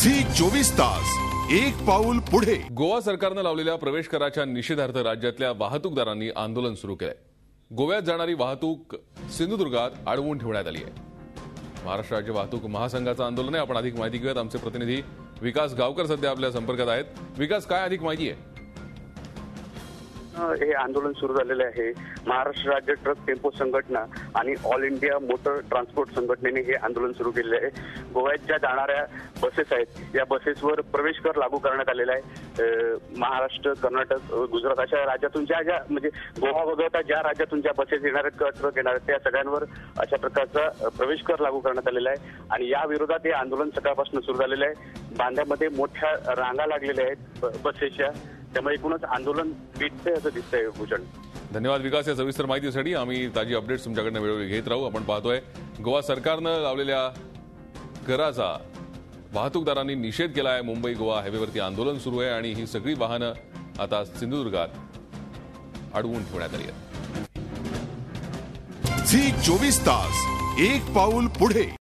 Zee 24 तास एक पाऊल पुढे। गोवा सरकारने लावलेल्या प्रवेश कराच्या निषेधार्थ राज्यातल्या वाहतूकदारांनी आंदोलन सुरू केलंय। गोव्यात जाणारी वाहतूक सिंधुदुर्गात अडवून ठेवण्यात आली आहे। महाराष्ट्र राज्य वाहतूक महासंघाचं आंदोलन आहे। आपण अधिक माहिती घेऊयात। आमचे प्रतिनिधी विकास गावकर सध्या आपल्या संपर्कात आहेत। विकास, काय अधिक माहिती आहे? हे आंदोलन सुरू झालेले आहे। महाराष्ट्र राज्य ट्रक टेम्पो संघटना आणि ऑल इंडिया मोटर ट्रान्सपोर्ट संघटनेने हे आंदोलन सुरू केले आहे। गोव्यात ज्या जाणाऱ्या बसेस आहेत या बसेसवर प्रवेश कर लागू करण्यात आलेला आहे। महाराष्ट्र, कर्नाटक, गुजरात अशा राज्यातून ज्या म्हणजे गोवा वगळता ज्या राज्यातून ज्या बसेस येणार आहेत, ट्रक येणार आहेत, त्या सगळ्यांवर अशा प्रकारचा प्रवेश कर लागू करण्यात आलेला आहे। आणि या विरोधात हे आंदोलन सकाळपासून सुरू झालेलं आहे। बांद्यामध्ये मोठ्या रांगा लागलेल्या आहेत बसेसच्या, त्यामुळे एकूणच आंदोलन पेटतंय असं दिसतंय। भूषण, धन्यवाद विकास या सविस्तर माहितीसाठी। आम्ही ताजी अपडेट्स तुमच्याकडनं वेळोवेळी घेत राहू। आपण पाहतोय गोवा सरकारनं लावलेल्या कराचा वाहतूकदारांनी निषेध केला आहे। मुंबई गोवा हायवेवरती आंदोलन सुरू आहे आणि ही सगळी वाहनं आता सिंधुदुर्गात अडवून ठेवण्यात आली आहेत। झी 24 तास एक पाऊल पुढे।